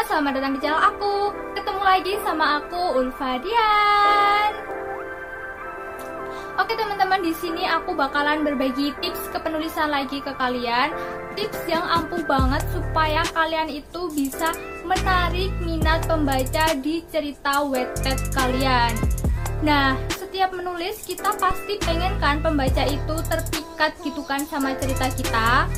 selamat datang di channel aku. Ketemu lagi sama aku, Ulfadian. Oke teman-teman, di sini aku bakalan berbagi tips kepenulisan lagi ke kalian. Tips yang ampuh banget supaya kalian itu bisa menarik minat pembaca di cerita Wattpad kalian. Nah, setiap menulis kita pasti pengen kan pembaca itu terpikat gitu kan sama cerita kita.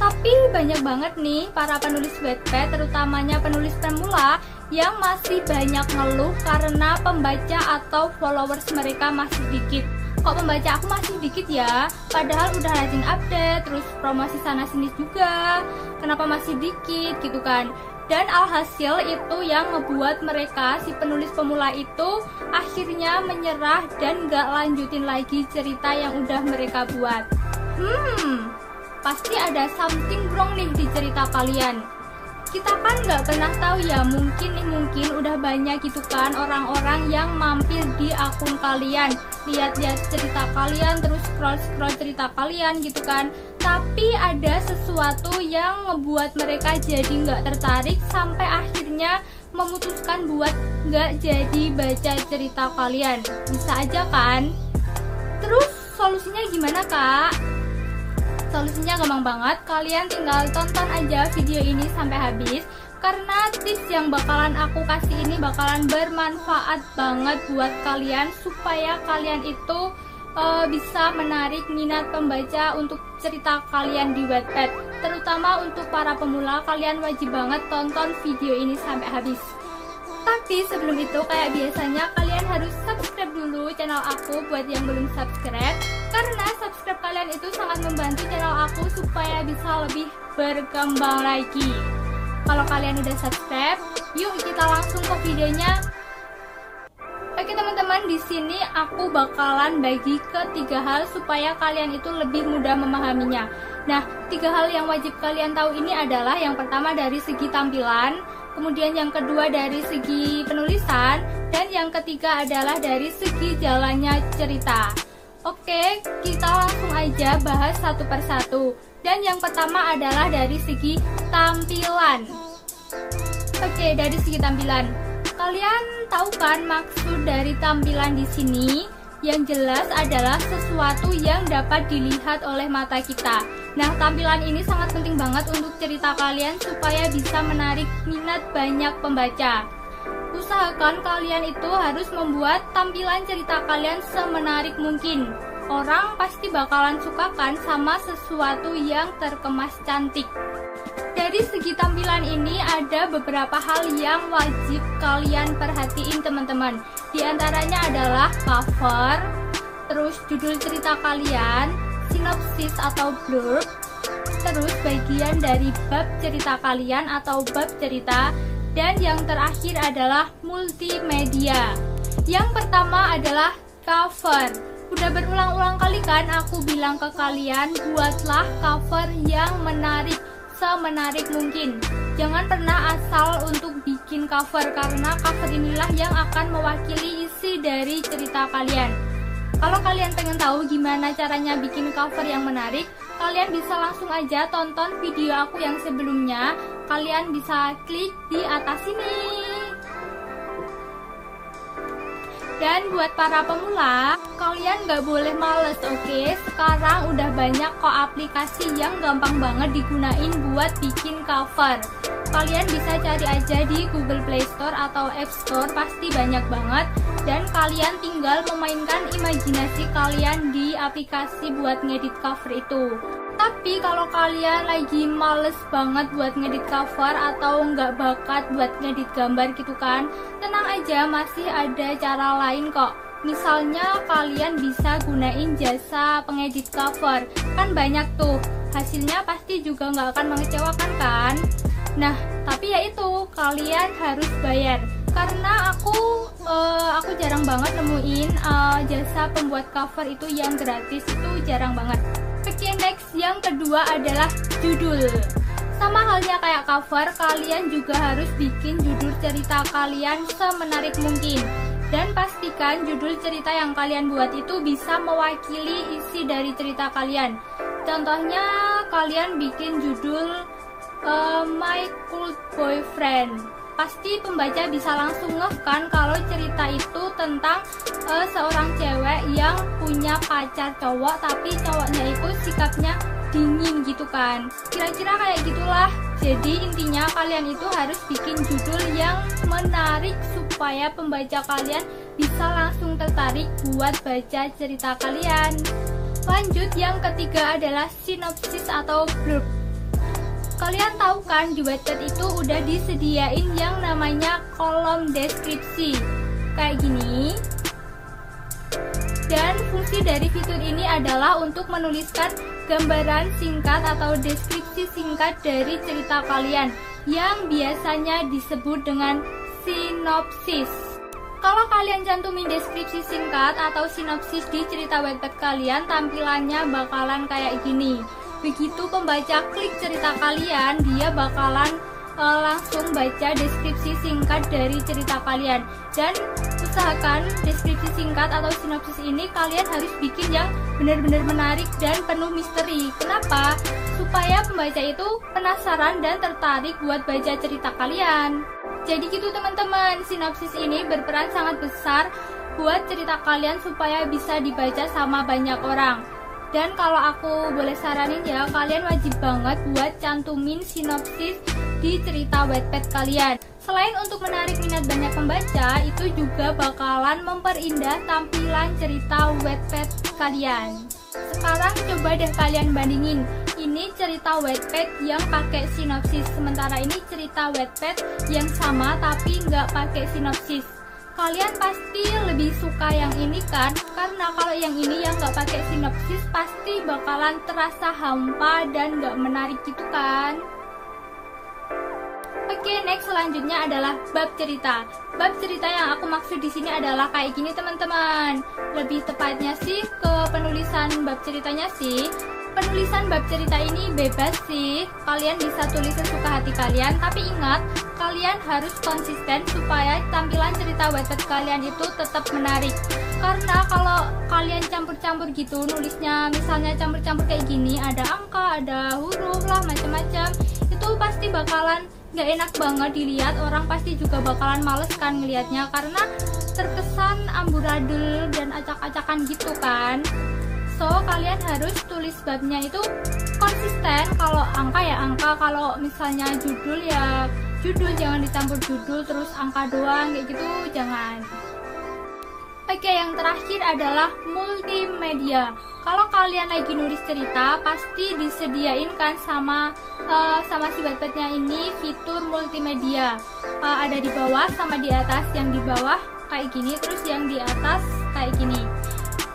Tapi banyak banget nih para penulis Wattpad, terutamanya penulis pemula, yang masih banyak ngeluh karena pembaca atau followers mereka masih dikit. Kok pembaca aku masih dikit ya? Padahal udah rajin update, terus promosi sana sini juga. Kenapa masih dikit gitu kan? Dan alhasil itu yang ngebuat mereka, si penulis pemula itu akhirnya menyerah dan gak lanjutin lagi cerita yang udah mereka buat. Pasti ada something wrong nih di cerita kalian. Kita kan nggak pernah tahu ya, mungkin udah banyak gitu kan orang-orang yang mampir di akun kalian, lihat-lihat cerita kalian, terus scroll cerita kalian gitu kan. Tapi ada sesuatu yang ngebuat mereka jadi nggak tertarik sampai akhirnya memutuskan buat nggak jadi baca cerita kalian. Bisa aja kan? Terus solusinya gimana kak? Solusinya gampang banget, kalian tinggal tonton aja video ini sampai habis. Karena tips yang bakalan aku kasih ini bakalan bermanfaat banget buat kalian, supaya kalian itu bisa menarik minat pembaca untuk cerita kalian di Wattpad. Terutama untuk para pemula, kalian wajib banget tonton video ini sampai habis. Tapi sebelum itu, kayak biasanya kalian harus subscribe dulu channel aku buat yang belum subscribe. Karena subscribe kalian itu sangat membantu channel aku supaya bisa lebih berkembang lagi. Kalau kalian udah subscribe, yuk kita langsung ke videonya. Oke teman-teman, di sini aku bakalan bagi ke 3 hal supaya kalian itu lebih mudah memahaminya. Nah, 3 hal yang wajib kalian tahu ini adalah yang pertama dari segi tampilan, kemudian yang kedua dari segi penulisan, dan yang ketiga adalah dari segi jalannya cerita. Oke, kita langsung aja bahas satu persatu. Dan yang pertama adalah dari segi tampilan. Oke, dari segi tampilan. Kalian tahu kan maksud dari tampilan di sini? Yang jelas adalah sesuatu yang dapat dilihat oleh mata kita. Nah, tampilan ini sangat penting banget untuk cerita kalian supaya bisa menarik minat banyak pembaca. Usahakan kalian itu harus membuat tampilan cerita kalian semenarik mungkin. Orang pasti bakalan suka kan sama sesuatu yang terkemas cantik. Dari segi tampilan ini ada beberapa hal yang wajib kalian perhatiin teman-teman. Di antaranya adalah cover, terus judul cerita kalian, sinopsis atau blurb, terus bagian dari bab cerita kalian atau bab cerita, dan yang terakhir adalah multimedia. Yang pertama adalah cover. Udah berulang-ulang kali kan aku bilang ke kalian, buatlah cover yang menarik, semenarik mungkin. Jangan pernah asal untuk bikin cover, karena cover inilah yang akan mewakili isi dari cerita kalian. Kalau kalian pengen tahu gimana caranya bikin cover yang menarik, kalian bisa langsung aja tonton video aku yang sebelumnya. Kalian bisa klik di atas sini. Dan buat para pemula, kalian gak boleh males, oke? Sekarang udah banyak kok aplikasi yang gampang banget digunain buat bikin cover. Kalian bisa cari aja di Google Play Store atau App Store, pasti banyak banget. Dan kalian tinggal memainkan imajinasi kalian di aplikasi buat ngedit cover itu. Tapi kalau kalian lagi males banget buat ngedit cover atau nggak bakat buat ngedit gambar gitu kan, tenang aja, masih ada cara lain kok. Misalnya kalian bisa gunain jasa pengedit cover, kan banyak tuh, hasilnya pasti juga nggak akan mengecewakan kan. Nah, tapi ya itu, kalian harus bayar. Karena aku jarang banget nemuin jasa pembuat cover itu yang gratis, itu jarang banget. Oke, next, yang kedua adalah judul. Sama halnya kayak cover, kalian juga harus bikin judul cerita kalian semenarik mungkin. Dan pastikan judul cerita yang kalian buat itu bisa mewakili isi dari cerita kalian. Contohnya, kalian bikin judul My Cult Boyfriend. pasti pembaca bisa langsung ngeh kan kalau cerita itu tentang seorang cewek yang punya pacar cowok, tapi cowoknya itu sikapnya dingin gitu kan. Kira-kira kayak gitulah. Jadi intinya kalian itu harus bikin judul yang menarik supaya pembaca kalian bisa langsung tertarik buat baca cerita kalian. Lanjut, yang ketiga adalah sinopsis atau blurb. Kalian tahu kan di Wattpad itu udah disediain yang namanya kolom deskripsi kayak gini. Dan fungsi dari fitur ini adalah untuk menuliskan gambaran singkat atau deskripsi singkat dari cerita kalian yang biasanya disebut dengan sinopsis. Kalau kalian cantumin deskripsi singkat atau sinopsis di cerita Wattpad kalian, tampilannya bakalan kayak gini. Begitu pembaca klik cerita kalian, dia bakalan langsung baca deskripsi singkat dari cerita kalian. Dan usahakan deskripsi singkat atau sinopsis ini kalian harus bikin yang benar-benar menarik dan penuh misteri. Kenapa? Supaya pembaca itu penasaran dan tertarik buat baca cerita kalian. Jadi gitu teman-teman, sinopsis ini berperan sangat besar buat cerita kalian supaya bisa dibaca sama banyak orang. Dan kalau aku boleh saranin ya, kalian wajib banget buat cantumin sinopsis di cerita Wattpad kalian. Selain untuk menarik minat banyak pembaca, itu juga bakalan memperindah tampilan cerita Wattpad kalian. Sekarang coba deh kalian bandingin. Ini cerita Wattpad yang pakai sinopsis, sementara ini cerita Wattpad yang sama tapi nggak pakai sinopsis. Kalian pasti lebih suka yang ini kan? Karena kalau yang ini yang nggak pakai sinopsis pasti bakalan terasa hampa dan nggak menarik gitu kan? Oke, next selanjutnya adalah bab cerita. Bab cerita yang aku maksud di sini adalah kayak gini teman-teman. Lebih tepatnya sih ke penulisan bab ceritanya sih. Penulisan bab cerita ini bebas sih, kalian bisa tulis sesuka hati kalian, tapi ingat, kalian harus konsisten supaya tampilan cerita Wattpad kalian itu tetap menarik. Karena kalau kalian campur-campur gitu, nulisnya misalnya campur-campur kayak gini, ada angka, ada huruf lah, macam-macam, itu pasti bakalan gak enak banget dilihat, orang pasti juga bakalan males kan ngelihatnya, karena terkesan amburadul dan acak-acakan gitu kan. So, kalian harus tulis babnya itu konsisten. Kalau angka ya angka, kalau misalnya judul ya judul, jangan dicampur judul terus angka doang kayak gitu, jangan. Oke, yang terakhir adalah multimedia. Kalau kalian lagi nulis cerita, pasti disediain kan sama si Wattpadnya ini fitur multimedia. Ada di bawah sama di atas. Yang di bawah kayak gini, terus yang di atas kayak gini.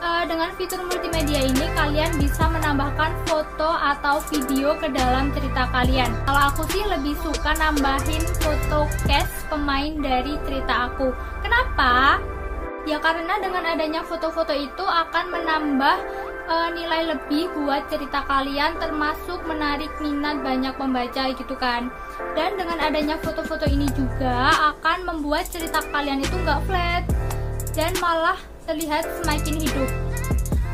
Dengan fitur multimedia ini kalian bisa menambahkan foto atau video ke dalam cerita kalian. Kalau aku sih lebih suka nambahin foto cast pemain dari cerita aku. Kenapa? Ya karena dengan adanya foto-foto itu akan menambah nilai lebih buat cerita kalian, termasuk menarik minat banyak pembaca gitu kan. Dan dengan adanya foto-foto ini juga akan membuat cerita kalian itu nggak flat dan malah terlihat semakin hidup.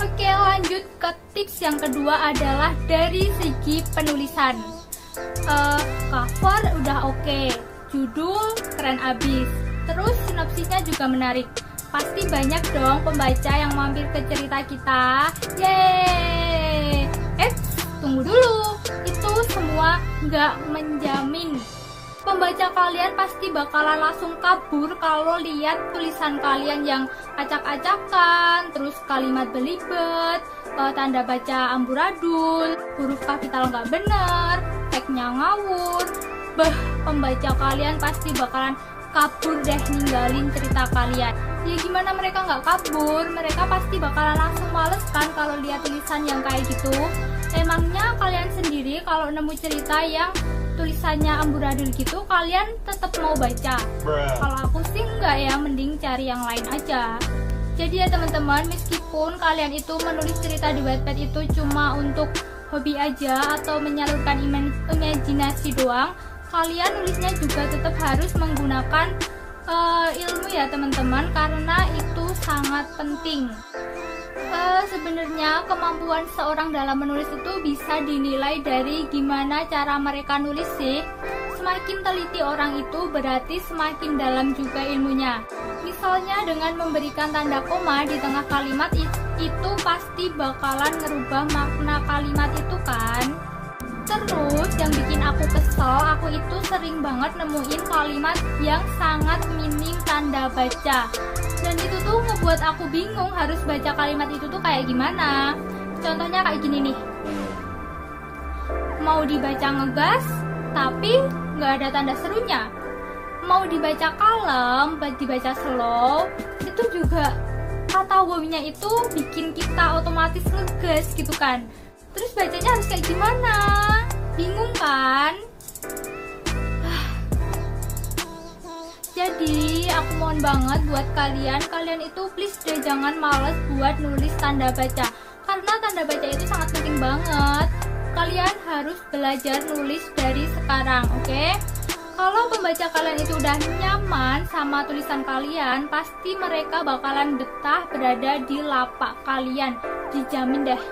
Oke, lanjut ke tips yang kedua adalah dari segi penulisan. Cover udah oke, judul keren abis, terus sinopsisnya juga menarik. Pasti banyak dong pembaca yang mampir ke cerita kita. Yeay! Tunggu dulu, itu semua nggak menjamin. Pembaca kalian pasti bakalan langsung kabur kalau lihat tulisan kalian yang acak-acakan, terus kalimat belibet, tanda baca amburadul, huruf kapital nggak bener, teksnya ngawur. Pembaca kalian pasti bakalan kabur deh ninggalin cerita kalian. Ya gimana mereka nggak kabur? Mereka pasti bakalan langsung males kan kalau lihat tulisan yang kayak gitu. Emangnya kalian sendiri kalau nemu cerita yang tulisannya amburadul gitu, kalian tetap mau baca? Kalau aku sih enggak ya, mending cari yang lain aja. Jadi ya teman-teman, meskipun kalian itu menulis cerita di Wattpad itu cuma untuk hobi aja atau menyalurkan imajinasi doang, kalian nulisnya juga tetap harus menggunakan ilmu ya teman-teman, karena itu sangat penting. Sebenarnya kemampuan seorang dalam menulis itu bisa dinilai dari gimana cara mereka nulis sih. Semakin teliti orang itu berarti semakin dalam juga ilmunya. Misalnya dengan memberikan tanda koma di tengah kalimat itu pasti bakalan ngerubah makna kalimat itu kan. Terus yang bikin aku kesel, aku itu sering banget nemuin kalimat yang sangat minim tanda baca. Dan itu tuh ngebuat aku bingung harus baca kalimat itu tuh kayak gimana. Contohnya kayak gini nih. Mau dibaca ngegas, tapi nggak ada tanda serunya. Mau dibaca kalem, dibaca slow, itu juga kata wow-nya itu bikin kita otomatis ngegas gitu kan. Terus bacanya harus kayak gimana? Bingung kan? Jadi aku mohon banget buat kalian itu please deh jangan males buat nulis tanda baca. Karena tanda baca itu sangat penting banget. Kalian harus belajar nulis dari sekarang, oke? Kalau pembaca kalian itu udah nyaman sama tulisan kalian, pasti mereka bakalan betah berada di lapak kalian. Dijamin deh.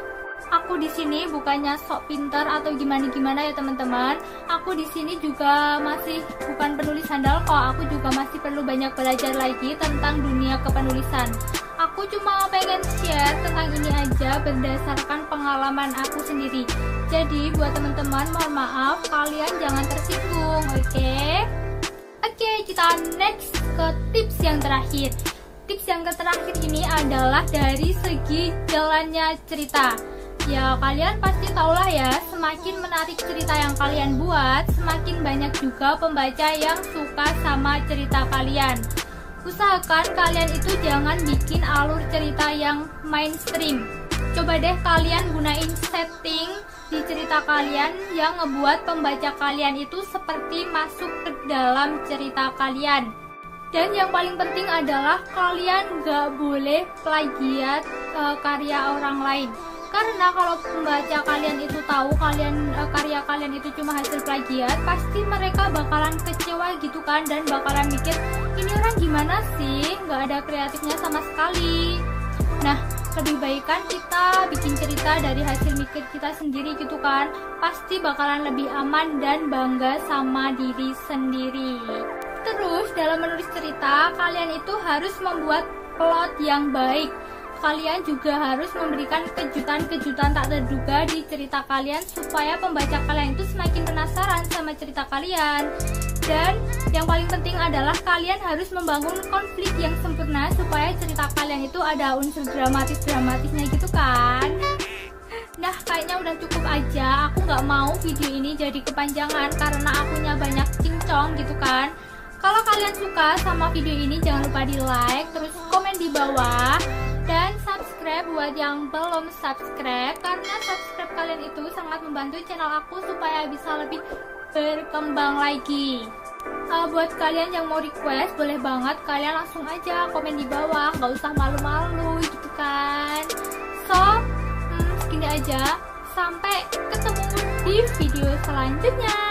Aku di sini bukannya sok pinter atau gimana ya teman-teman. Aku di sini juga masih bukan penulis handal kok. Aku juga masih perlu banyak belajar lagi tentang dunia kepenulisan. Aku cuma pengen share tentang ini aja berdasarkan pengalaman aku sendiri. Jadi buat teman-teman mohon maaf kalian jangan tersinggung, oke? Oke, kita next ke tips yang terakhir. Tips yang terakhir ini adalah dari segi jalannya cerita. Ya kalian pasti tahulah ya, semakin menarik cerita yang kalian buat, semakin banyak juga pembaca yang suka sama cerita kalian. Usahakan kalian itu jangan bikin alur cerita yang mainstream. Coba deh kalian gunain setting di cerita kalian yang ngebuat pembaca kalian itu seperti masuk ke dalam cerita kalian. Dan yang paling penting adalah kalian gak boleh plagiat karya orang lain. Karena kalau pembaca kalian itu tahu karya kalian itu cuma hasil plagiat, pasti mereka bakalan kecewa gitu kan, dan bakalan mikir ini orang gimana sih, nggak ada kreatifnya sama sekali. Nah, lebih baik kan kita bikin cerita dari hasil mikir kita sendiri gitu kan, pasti bakalan lebih aman dan bangga sama diri sendiri. Terus dalam menulis cerita, kalian itu harus membuat plot yang baik. Kalian juga harus memberikan kejutan-kejutan tak terduga di cerita kalian supaya pembaca kalian itu semakin penasaran sama cerita kalian. Dan yang paling penting adalah kalian harus membangun konflik yang sempurna supaya cerita kalian itu ada unsur dramatisnya gitu kan. Nah kayaknya udah cukup aja, aku nggak mau video ini jadi kepanjangan karena akunya banyak cincong gitu kan. Kalau kalian suka sama video ini jangan lupa di like, terus komen di bawah. Dan subscribe buat yang belum subscribe, karena subscribe kalian itu sangat membantu channel aku supaya bisa lebih berkembang lagi. Buat kalian yang mau request, boleh banget kalian langsung aja komen di bawah, gak usah malu-malu gitu kan. So, segini aja, sampai ketemu di video selanjutnya.